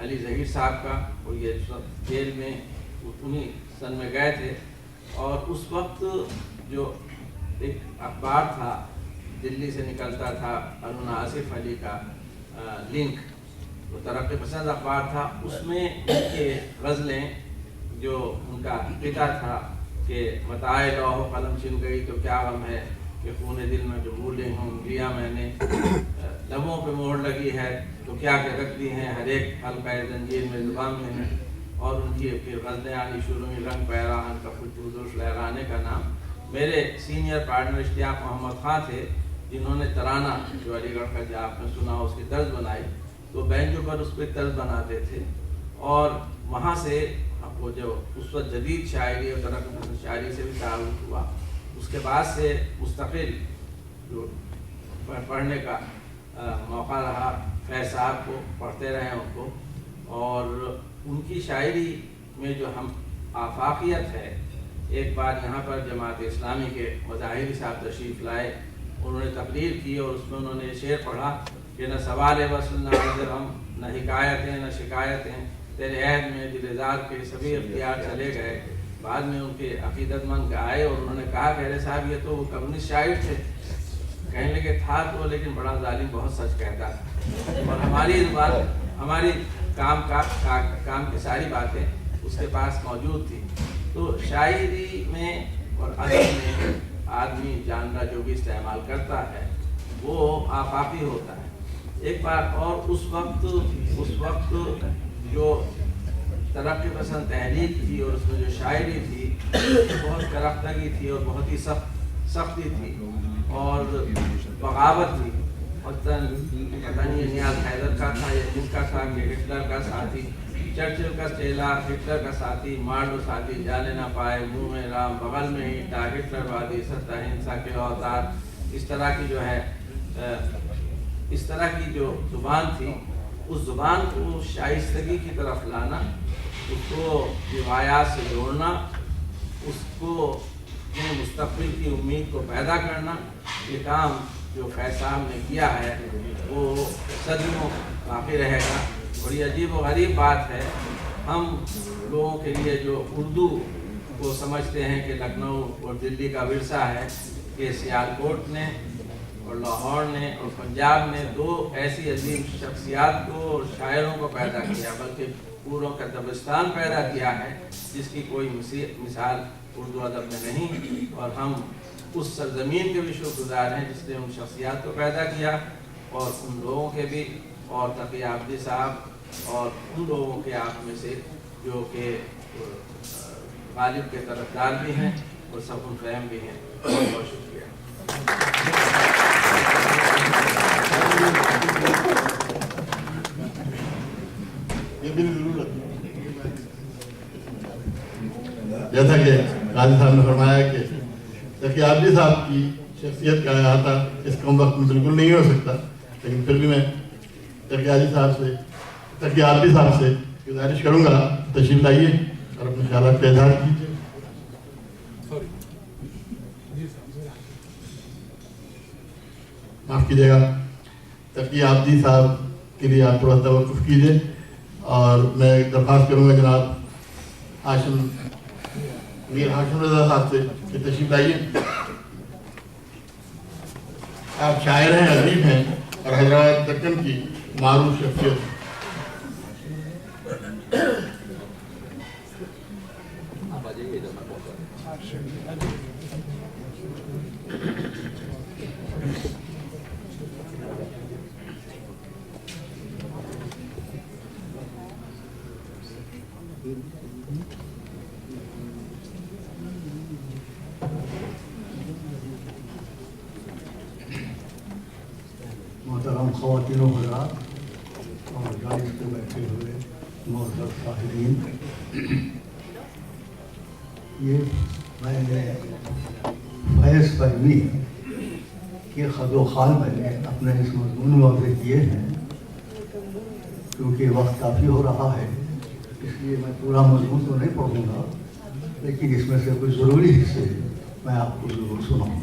علی ظہیر صاحب کا، اور یہ جیل میں انہیں سن میں گئے تھے، اور اس وقت جو ایک اخبار تھا دلی سے نکلتا تھا ارون آصف علی کا لنک، وہ ترقی پسند اخبار تھا، اس میں ان کے غزلیں جو ان کا قطعہ تھا کہ متاع لوح و قلم چھن گئی تو کیا غم ہے کہ خون دل میں جو بھولے ہوں لیا میں نے، لبوں پہ مہر لگی ہے تو کیا کہ رکھ دی ہیں ہر ایک حلقہ زنجیر میں زبان میں ہے، اور ان کی پھر غزلیں آنی شروع ہوئی، رنگ پیراہن کا خوشبودوش لہرانے کا نام۔ میرے سینئر پارٹنر اشتیاق محمد خان تھے جنہوں نے ترانہ جو علی گڑھ کا جو آپ نے سنا اس کی طرز بنائی، تو بینچوں پر اس پہ طرز بناتے تھے، اور وہاں سے وہ جو اس وقت جدید شاعری اور ترقی پسند شاعری سے بھی تعارف ہوا۔ اس کے بعد سے مستقل جو پڑھنے کا موقع رہا، فیض صاحب کو پڑھتے رہے ان کو، اور ان کی شاعری میں جو ہم آفاقیت ہے، ایک بار یہاں پر جماعت اسلامی کے مظاہری صاحب تشریف لائے، انہوں نے تقریر کی اور اس میں انہوں نے یہ شعر پڑھا کہ نہ سوال وصل نہ عذر ہم، نہ حکایتیں نہ شکایتیں، تیرے عہد میں دل زار کے سبھی اختیار چلے گئے۔ بعد میں ان کے عقیدت مند آئے اور انہوں نے کہا کہ ارے صاحب یہ تو وہ کمیونسٹ شاعر تھے، کہنے لگے تھا تو لیکن بڑا ظالم بہت سچ کہتا تھا، اور ہماری اس بات ہماری کام کی ساری باتیں اس کے پاس موجود تھی۔ تو شاعری میں اور ادب میں آدمی جاننا جو بھی استعمال کرتا ہے وہ آفاقی ہوتا ہے۔ ایک بار اور اس وقت جو ترقی پسند تحریک تھی اور اس میں جو شاعری تھی بہت کرختگی تھی اور بہت ہی سختی تھی اور بغاوت تھی، اور پتہ نہیں نیاز حیدر کا تھا یا جس کا تھا کہ ہٹلر کا ساتھی، چرچل کا چیلا ہٹلر کا ساتھی، مار لو ساتھی جانے نہ پائے منہ میں رام، بغل میں ہی تا ہٹلر وادی ستا ہنسا کے اوتار۔ اس طرح کی جو ہے اس طرح کی جو زبان تھی، اس زبان کو شائستگی کی طرف لانا، اس کو روایات سے جوڑنا، اس کو مستقبل کی امید کو پیدا کرنا، یہ کام جو فیض صاحب نے کیا ہے وہ صدیوں باقی رہے گا۔ اور یہ عجیب و غریب بات ہے، ہم لوگوں کے لیے جو اردو کو سمجھتے ہیں کہ لکھنؤ اور دلی کا ورثہ ہے، کہ سیالکوٹ نے اور لاہور نے اور پنجاب نے دو ایسی عظیم شخصیات کو اور شاعروں کو پیدا کیا، بلکہ پوروں کا دبستان پیدا کیا ہے جس کی کوئی مثال اردو ادب میں نہیں، اور ہم اس سرزمین کے بھی شکر گزار ہیں جس نے ان شخصیات کو پیدا کیا، اور ان لوگوں کے بھی، اور تقی عابدی صاحب اور ان لوگوں کے آپ میں سے جو کہ غالب کے طرفدار بھی ہیں اور سکون فہم بھی ہیں۔ بہت بہت شکریہ۔ جیسا کہ قاضی صاحب نے فرمایا کہ تقی عابدی صاحب کی شخصیت کا احاطہ اس کم وقت میں بالکل نہیں ہو سکتا، لیکن پھر بھی میں تقی عابدی صاحب سے گزارش کروں گا تشریف لائیے اور اپنے خیالات کا اظہار کیجیے۔ معاف کیجیے گا، تقی عابدی صاحب کے لیے آپ تھوڑا توقف کیجیے، اور میں درخواست کروں گا جناب میر ہاشم رضا صاحب سے کہ تشریف لائیے۔ آپ شاعر ہیں، ادیب ہیں اور حیدرآباد دکن کی معروف شخصیت۔ محترم خواتین و حضرات اور جانب پہ بیٹھے ہوئے معزز شاہدین، یہ میں نے فیض فہمی کے خد و خال میں نے اپنے اس مضمون میں واضح کیے ہیں، کیونکہ وقت کافی ہو رہا ہے، اس لیے میں پورا مضمون تو نہیں پڑھوں گا، لیکن اس میں سے کچھ ضروری حصے میں آپ کو ضرور سناؤں۔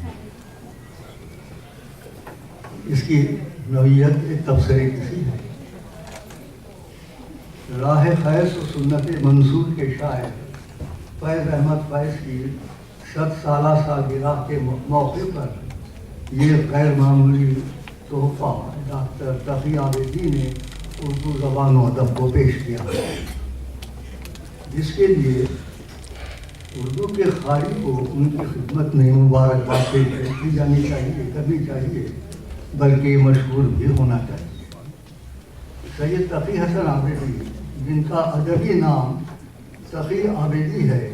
اس کی نوعیت ایک تبصرے کی سی ہے، راہ خیس و سنت منصور کے شاعر فیض احمد فیض کی 100 سالہ سالگرہ کے موقع پر یہ غیر معمولی تحفہ ڈاکٹر تقی عابدی نے اردو زبان و ادب کو پیش کیا، جس کے لیے اردو کے قاری کو ان کی خدمت میں مبارکباد پیش کی جانی چاہیے، کرنی چاہیے، بلکہ مشہور بھی ہونا چاہیے۔ سید تقی حسن عابدی، جن کا ادبی نام تقی عابدی ہے،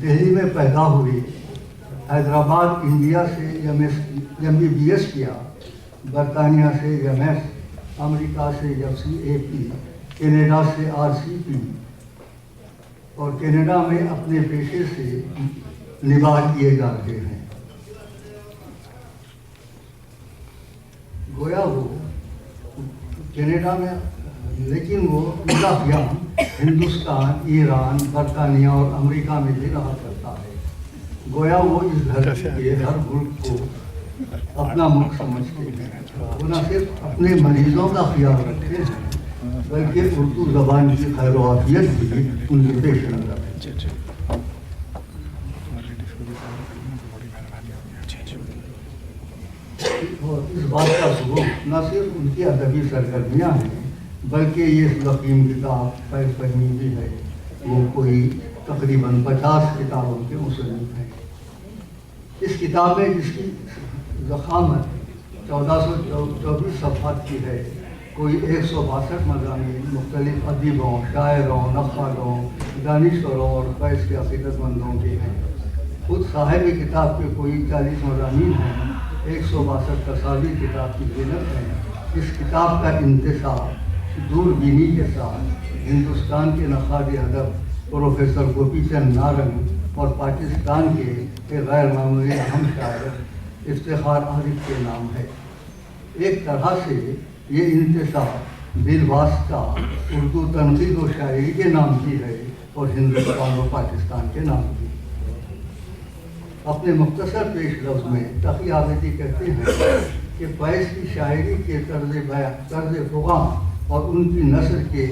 دہلی میں پیدا ہوئے، حیدرآباد انڈیا سے MBBS کیا، برطانیہ سے MS، امریکہ سے FCAP، کینیڈا سے RCP، اور کینیڈا میں اپنے پیشے سے نباہ کیے جا رہے ہیں۔ گویا وہ کینیڈا میں، لیکن وہ اضافیان ہندوستان، ایران، برطانیہ اور امریکہ میں بھی رہا کرتا ہے۔ گویا وہ اس دھرتی کے ہر ملک کو اپنا ملک سمجھتے ہیں۔ وہ نہ صرف اپنے مریضوں کا خیال رکھتے ہیں، بلکہ اردو زبان کی خیر و عافیت بھی ان کے پیش نظر ہے۔ اور اس بات کا ثبوت نہ صرف ان کی ادبی سرگرمیاں ہیں، بلکہ یہ ضخیم کتاب فیض فہمی بھی ہے۔ وہ کوئی تقریباً 50 کتابوں کے مصنف ہیں۔ اس کتاب میں، جس کی ضخامت 1424 صفحات کی ہے، کوئی 162 مضامین مختلف ادیبوں، شاعروں، نقادوں، دانشوروں اور فیض کے عقیدت مندوں کے ہیں۔ خود صاحب کتاب کے کوئی 40 مضامین ہیں، 162 تصاویر کتاب کی زینت ہے۔ اس کتاب کا انتشار دور بینی کے ساتھ ہندوستان کے نقاد ادب پروفیسر گوپی چند نارنگ اور پاکستان کے ایک غیر معمولی اہم شاعر افتخار عارف کے نام ہے۔ ایک طرح سے یہ انتشار بالواسطہ اردو تنقید و شاعری کے نام کی ہے اور ہندوستان و پاکستان کے نام کی۔ اپنے مختصر پیش لفظ میں تقی عابدی کہتے ہیں کہ فیض کی شاعری کے طرز فغاں اور ان کی نثر کے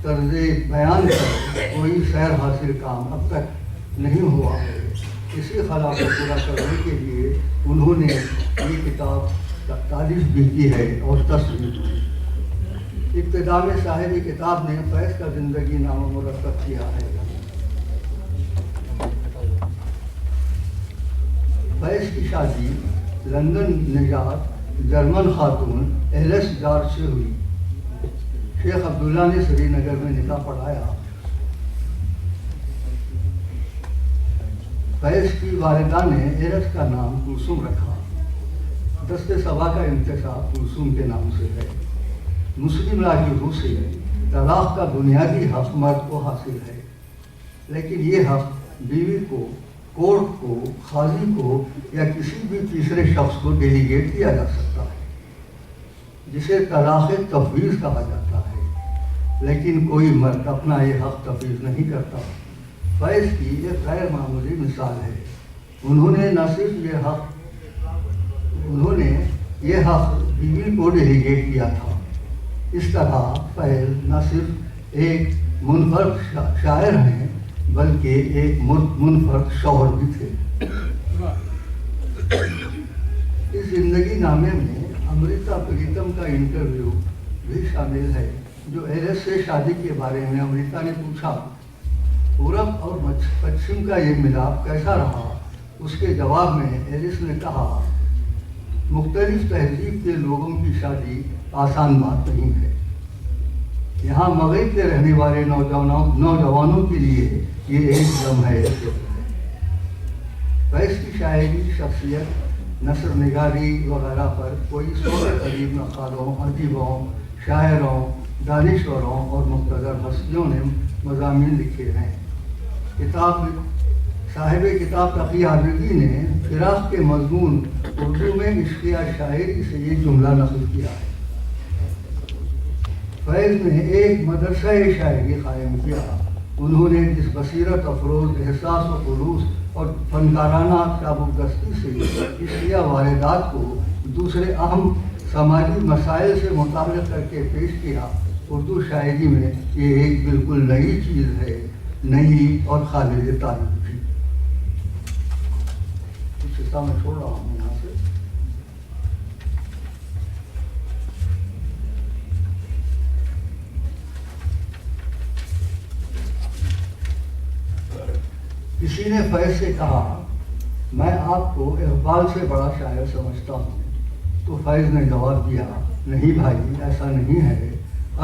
طرز بیان پر کوئی سیر حاصل کام اب تک نہیں ہوا ہے۔ اسی خلا کو پورا کرنے کے لیے انہوں نے یہ کتاب تالیف بھی کی ہے اور تصویر بھی۔ ابتدا میں صاحب کتاب نے فیض کا زندگی نامہ مرتب کیا ہے۔ فیض کی شادی لندن نژاد جرمن خاتون ایلس جارج سے ہوئی۔ شیخ عبداللہ نے سری نگر میں نکاح پڑھایا۔ فیض کی والدہ نے ایلس کا نام کلثوم رکھا۔ دست صبا کا انتخاب کلثوم کے نام سے ہے۔ مسلم لا کی روح سے طلاق کا بنیادی حق مرد کو حاصل ہے، لیکن یہ حق بیوی کو، کورٹ کو، قاضی کو یا کسی بھی تیسرے شخص کو ڈیلیگیٹ کیا جا سکتا ہے، جسے طلاق تفویض کہا جاتا ہے، لیکن کوئی مرد اپنا یہ حق تفویض نہیں کرتا۔ فیض کی ایک غیر معمولی مثال ہے۔ انہوں نے نہ صرف یہ حق بیوی کو ڈیلیگیٹ کیا تھا، اس طرح فیض نہ صرف ایک منفرد شاعر ہیں بلکہ ایک منفرد شوہر بھی تھے۔ اس زندگی نامے میں امرتا پریتم کا انٹرویو بھی شامل ہے، جو ایلس سے شادی کے بارے میں امرتا نے پوچھا۔ پورب اور پچھم کا یہ ملاپ کیسا رہا؟ اس کے جواب میں ایلس نے کہا، مختلف تہذیب کے لوگوں کی شادی آسان بات نہیں ہے۔ یہاں مغرب کے رہنے والے نوجوانوں کے لیے یہ ایک دم ہے۔ فیض کی شاعری، شخصیت، نثر نگاری وغیرہ پر کوئی 100 کے قریب نقادوں، ادیبوں، شاعروں، دانشوروں اور مقتدر ہستیوں نے مضامین لکھے ہیں۔ صاحب کتاب تقی عابدی نے فراق کے مضمون اردو میں عشقیہ شاعری سے یہ جملہ نقل کیا ہے۔ فیض نے ایک مدرسہ شاعری قائم کیا۔ انہوں نے جس بصیرت افروز احساس و خلوص اور فنکارانہ چابکدستی سے عشقیہ واردات کو دوسرے اہم سماجی مسائل سے متعلق کر کے پیش کیا، اردو شاعری میں یہ ایک بالکل نئی چیز ہے، نئی اور قابل تعریف تھی۔ کچھ حصہ میں چھوڑ رہا ہوں یہاں سے۔ کسی نے فیض سے کہا، میں آپ کو اقبال سے بڑا شاعر سمجھتا ہوں، تو فیض نے جواب دیا، نہیں بھائی، ایسا نہیں ہے،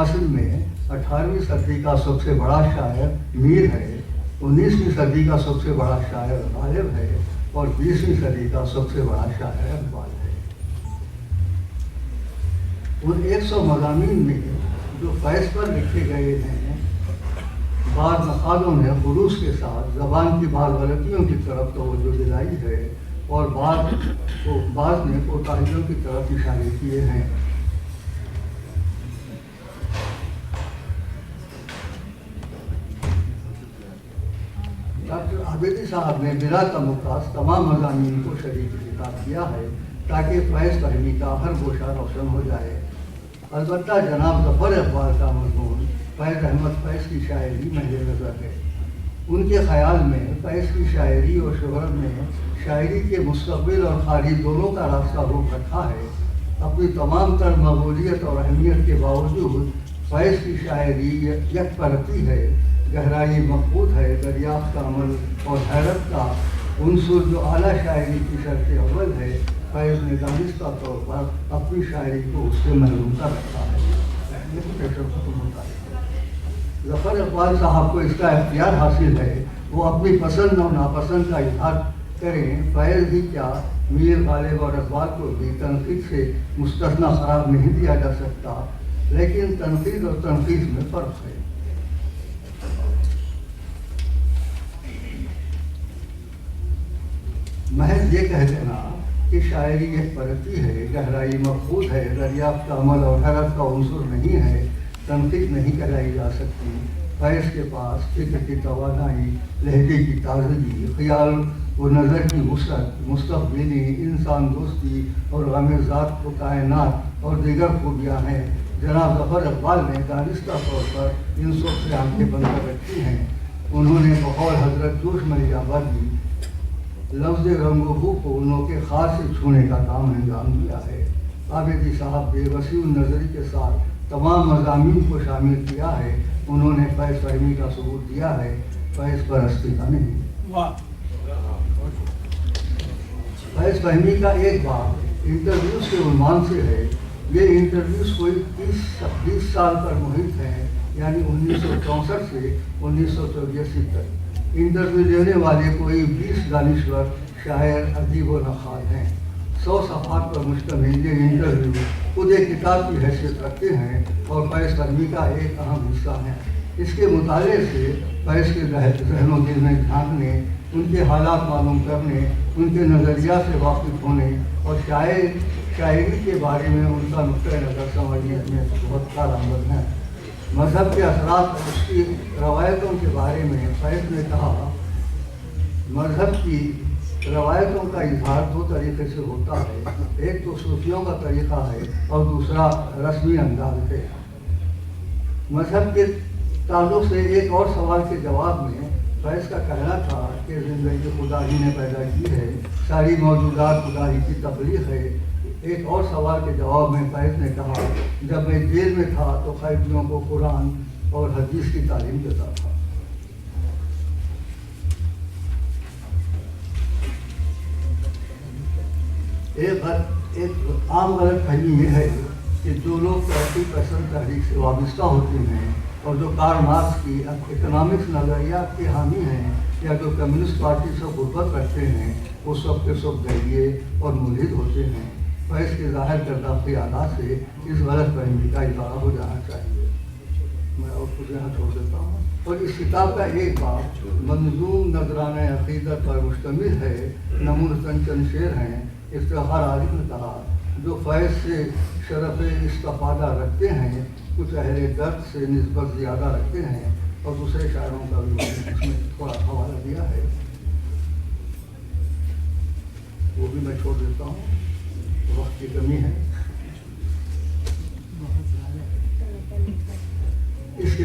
اصل میں 18ویں صدی کا سب سے بڑا شاعر میر ہے، 19ویں صدی کا سب سے بڑا شاعر غالب ہے، اور 20ویں صدی کا سب سے بڑا شاعر اقبال ہے۔ ان 100 مضامین میں جو فیض پر لکھے گئے ہیں، بعض نقادوں نے خلوص کے ساتھ زبان کی بعض غلطیوں کی طرف توجہ دلائی ہے، اور بعض نے کوتاہیوں کی طرف اشارے کیے ہیں۔ ڈاکٹر عابدی صاحب نے بلا تمکاس تمام مضامین کو شریک خطاب کیا ہے تاکہ فیض فہمی کا ہر گوشہ روشن ہو جائے۔ البتہ جناب ظفر اقبال کا مضمون فیض احمد فیض کی شاعری مد نظر ہے۔ ان کے خیال میں فیض کی شاعری اور شہرت نے شاعری کے مستقبل اور خارج دونوں کا راستہ روک رکھا ہے۔ اپنی تمام تر مقبولیت اور اہمیت کے باوجود فیض کی شاعری یک پرتی ہے، گہرائی مضبوط ہے، دریافت کا عمل اور حیرت کا عنصر جو اعلیٰ شاعری کی شرط اول ہے، فیض نے دانستہ طور پر اپنی شاعری کو اس سے محروم کر رکھا ہے۔ ختم ہوتا ہے۔ ظفر اقبال صاحب کو اس کا اختیار حاصل ہے، وہ اپنی پسند اور ناپسند کا اظہار کریں۔ فیض ہی کیا، میر، غالب اور اقبال کو بھی تنقید سے مستثنیٰ قرار نہیں دیا جا سکتا، لیکن تنقید اور تنقید میں فرق ہے۔ محض یہ کہہ دینا کہ شاعری ایک پرتی ہے، گہرائی مفقود ہے، دریافت کا عمل اور حیرت کا عنصر نہیں ہے، تنقید نہیں کرائی جا سکتی۔ فیض کے پاس فکر کی توانائی، لہجے کی تازگی، خیال و نظر کی وسعت، مستقبلی، انسان دوستی اور غم ذات و کائنات اور دیگر خوبیاں ہیں۔ جناب ظفر اقبال نے دانستہ طور پر ان سب سے آنکھیں بند کر رکھی ہیں۔ انہوں نے بقول حضرت جوش ملیح آبادی لفظ رنگ و بو کو انہوں کے خاص سے چھونے کا کام انجام دیا ہے۔ عابدی صاحب بے وسیع نظری کے ساتھ تمام مضامین کو شامل کیا ہے۔ انہوں نے فیض فہمی کا ثبوت دیا ہے، فیض پرستی کا نہیں۔ فیض فہمی کا ایک باب انٹرویوز کے عنوان سے ہے۔ یہ انٹرویوز کوئی 20 سال پر محیط ہیں، یعنی 1964 سے 1984 تک۔ انٹرویو لینے والے کوئی 20 دانشور، شاعر، ادیب و نقاد ہیں۔ 100 صفحات پر مشتمل یہ انٹرویو خود ایک کتاب کی حیثیت رکھتے ہیں اور فیض فہمی کا ایک اہم حصہ ہیں۔ اس کے مطالعے سے فیض کے ذہن و دل میں جھانکنے، ان کے حالات معلوم کرنے، ان کے نظریات سے واقف ہونے اور شاعری کے بارے میں ان کا نقطۂ نظر سمجھنے میں بہت کارآمد ہیں۔ مذہب کے اثرات اور اس کی روایتوں کے بارے میں فیض نے کہا، مذہب کی روایتوں کا اظہار 2 طریقے سے ہوتا ہے، ایک تو صوفیوں کا طریقہ ہے اور دوسرا رسمی انداز ہے۔ مذہب کے تعلق سے ایک اور سوال کے جواب میں فیض کا کہنا تھا کہ زندگی خدا ہی نے پیدا کی ہے، ساری موجودات خدا ہی کی تخلیق ہے۔ ایک اور سوال کے جواب میں فیض نے کہا، جب میں جیل میں تھا تو قیدیوں کو قرآن اور حدیث کی تعلیم دیتا تھا۔ ایک عام غلط فہمی یہ ہے کہ جو لوگ ترقی پسند تحریک سے وابستہ ہوتے ہیں اور جو کارل مارکس کی اکنامکس نظریات کے حامی ہیں یا جو کمیونسٹ پارٹی سے غربت رکھتے ہیں، وہ سب کے سب دہریے اور ملحد ہوتے ہیں۔ فیض کے ظاہر کردہ خیالات سے اس غلط فہمی کا اظہار ہو جانا چاہیے۔ میں اور کچھ یہاں چھوڑ دیتا ہوں۔ اور اس کتاب کا ایک باب منظوم نذرانہ عقیدت پر مشتمل ہے۔ نمونہ چند شعر ہیں۔ افتخار عارف نے کہا، جو فیض سے شرف استفادہ رکھتے ہیں، کچھ اہل درد سے نسبت زیادہ رکھتے ہیں، اور دوسرے شاعروں کا بھی اس میں تھوڑا حوالہ دیا ہے، وہ بھی میں چھوڑ دیتا ہوں، وقت کی کمی ہے۔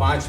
5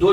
2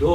2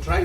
3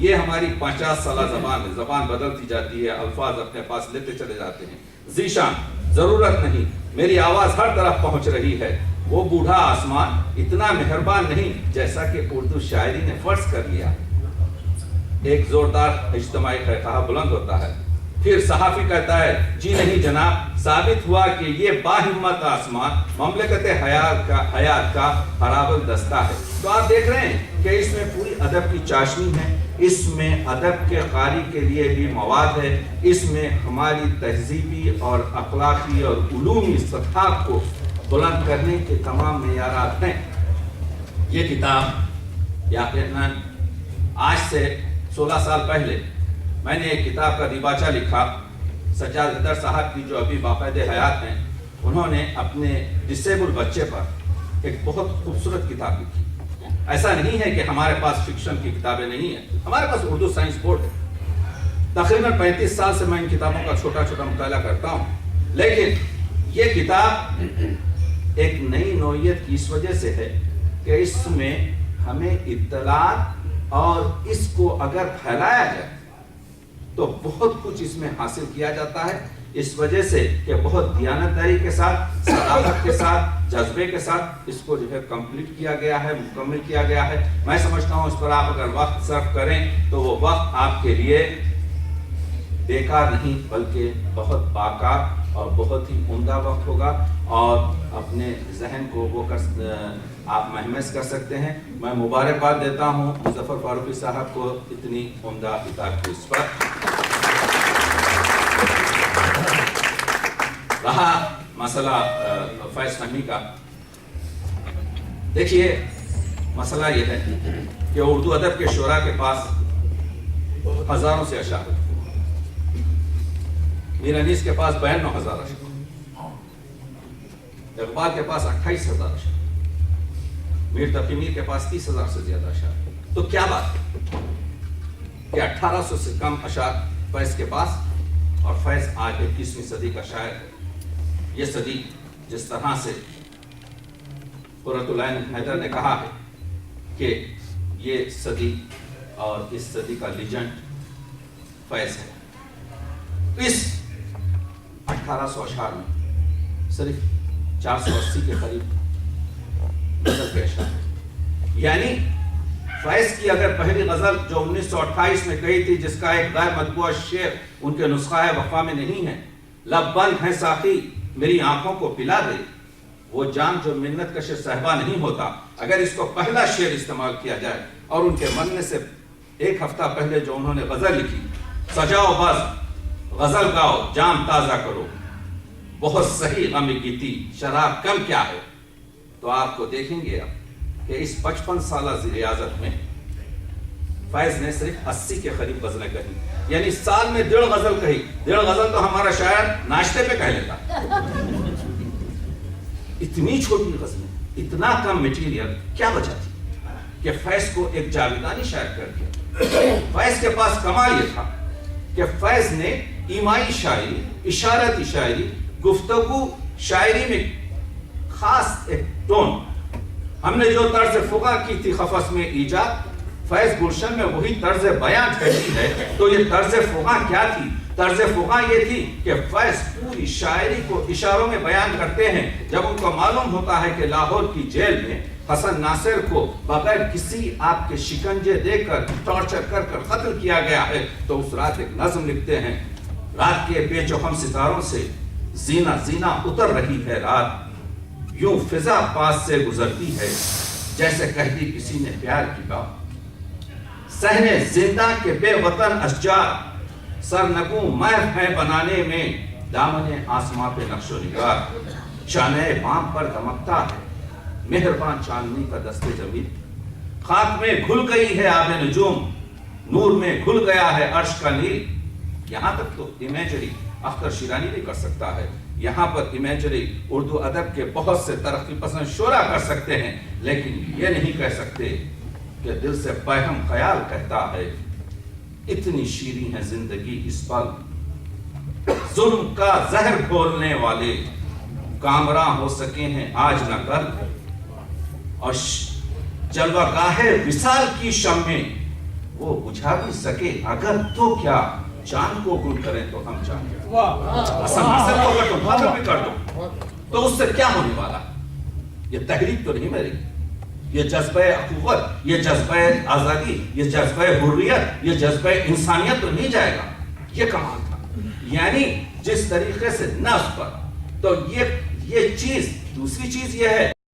یہ ہماری 50 سالہ زبان ہے، زبان بدلتی جاتی ہے، الفاظ اپنے پاس لیتے چلے جاتے ہیں. ذیشان ضرورت نہیں، میری آواز ہر طرف پہنچ رہی ہے. وہ بوڑھا آسمان اتنا مہربان نہیں جیسا کہ اردو شاعری نے فرض کر لیا. ایک زوردار اجتماعی خیخواہ بلند ہوتا ہے. پھر صحافی کہتا ہے جی نہیں جناب، ثابت ہوا کہ یہ باہمت آسمان مملکت حیات کا حرابل دستہ ہے. تو آپ دیکھ رہے ہیں کہ اس میں پوری ادب کی چاشنی ہے، اس میں ادب کے قاری کے لیے بھی مواد ہے، اس میں ہماری تہذیبی اور اخلاقی اور علومی سطح کو بلند کرنے کے تمام معیارات ہیں. یہ کتاب یقیناً آج سے 16 سال پہلے میں نے ایک کتاب کا دیباچہ لکھا. سجاد حیدر صاحب کی جو ابھی باقاعد حیات ہیں، انہوں نے اپنے ڈسیبل بچے پر ایک بہت خوبصورت کتاب لکھی. ایسا نہیں ہے کہ ہمارے پاس فکشن کی کتابیں نہیں ہیں، ہمارے پاس اردو سائنس بورڈ ہے. تقریباً 35 سال سے میں ان کتابوں کا چھوٹا چھوٹا مطالعہ کرتا ہوں. لیکن یہ کتاب ایک نئی نوعیت کی اس وجہ سے ہے کہ اس میں ہمیں اطلاعات اور اس کو اگر پھیلایا جائے تو بہت کچھ اس میں حاصل کیا جاتا ہے. اس وجہ سے کہ بہت دیانتداری کے ساتھ، صداقت کے ساتھ، جذبے کے ساتھ اس کو جو ہے کمپلیٹ کیا گیا ہے، مکمل کیا گیا ہے. میں سمجھتا ہوں اس پر آپ اگر وقت صرف کریں تو وہ وقت آپ کے لیے بیکار نہیں بلکہ بہت باکار اور بہت ہی عمدہ وقت ہوگا، اور اپنے ذہن کو وہ آپ محمس کر سکتے ہیں. میں مبارکباد دیتا ہوں مظفر فاروقی صاحب کو اتنی عمدہ کتاب کی اس پر. رہا مسئلہ فیض فہمی کا، دیکھیے مسئلہ یہ ہے کہ اردو ادب کے شعراء کے پاس ہزاروں سے اشعار، میر انیس کے پاس 92,000 اشعار، اقبال کے پاس 28,000 اشعار، میر تقی میر کے پاس 30,000 سے زیادہ اشعار. تو کیا بات ہے کہ 1800 سے کم اشعار فیض کے پاس، اور فیض آج 21ویں صدی کا شاعر ہے. یہ صدی جس طرح سے قرۃ العین حیدر نے کہا ہے کہ یہ صدی اور اس صدی کا لیجنڈ فیض ہے. اس 1800 اشعار میں صرف 480 کے قریب غزل کے اشعار، یعنی فیض کی اگر پہلی غزل جو 1928 میں کہی تھی، جس کا ایک غیر مطبوع شعر ان کے نسخہ وفا میں نہیں ہے، لب بند ہے ساقی میری آنکھوں کو پلا دے، وہ جان جو منت کش صحبہ نہیں ہوتا، اگر اس کو پہلا شعر استعمال کیا جائے اور ان کے مرنے سے ایک ہفتہ پہلے جو انہوں نے غزل لکھی، سجاؤ بز غزل گاؤ جام تازہ کرو، بہت صحیح غم گیتی شراب کم کیا ہے، تو آپ کو دیکھیں گے اب کہ اس 55 سالہ ریاضت میں فیض نے صرف 80 کے قریب غزلیں کہی، یعنی سال میں 1.5 غزل کہی. 1.5 غزل تو ہمارا شاعر ناشتے پہ کہہ لیتا. اتنی چھوٹی غزلیں، اتنا کم میٹیریل، کیا وجہ تھی کہ فیض کو ایک جاویدانی شاعر کر دیا؟ فیض کے پاس کمال یہ تھا کہ فیض نے ایمائی شاعری، اشارتی شاعری، گفتگو شاعری میں خاص ایک ٹون، ہم نے جو طرز فقہ کی تھی خفص میں ایجاد، فیض گلشن میں وہی طرز بیان کرتی ہے. تو یہ طرز فقہ کیا تھی؟ طرز فقہ یہ تھی کہ فیض پوری شاعری کو اشاروں میں بیان کرتے ہیں. جب ان کو معلوم ہوتا ہے کہ لاہور کی جیل میں حسن ناصر کو بغیر کسی آپ کے شکنجے دے کر ٹارچر کر کر قتل کیا گیا ہے، تو اس رات ایک نظم لکھتے ہیں، رات کے بے چوہم ستاروں سے زینہ زینہ اتر رہی ہے رات، یوں فضا پاس سے گزرتی ہے جیسے کہتی کسی نے پیار کی بات، صحنے زندہ کے بے وطن اشجار، سرنگوں محو ہے بنانے میں دامن آسماں پہ نقش و نگار، شانہ بام پر دمکتا ہے مہربان چاندنی کا دست جمیل، خاک میں گھل گئی ہے آب نجوم، نور میں گھل گیا ہے عرش کا نیل. یہاں تک تو امیجری اختر شیرانی بھی کر سکتا ہے، یہاں پر امیجری اردو ادب کے بہت سے ترقی پسند شعراء کر سکتے ہیں، لیکن یہ نہیں کہہ سکتے کہ دل سے پیغام خیال کہتا ہے اتنی شیریں ہے زندگی اس پل، ظلم کا زہر گھولنے والے کامراں ہو سکے ہیں آج نہ کل، اور جلوہ گاہ وصال کی شمیں وہ بجھا بھی سکے اگر تو کیا جان کو قبول کریں تو ہم جان اصل کو اگر تم ختم بھی کر دو تو اس سے کیا ہونے والا؟ یہ تحریک تو نہیں میری، یہ جذبہ اخوت، یہ جذبہ آزادی، یہ جذبہ حریت، یہ جذبہ انسانیت تو نہیں جائے گا۔ یہ کمال تھا، یعنی جس طریقے سے نفس پر، تو یہ چیز، دوسری چیز یہ ہے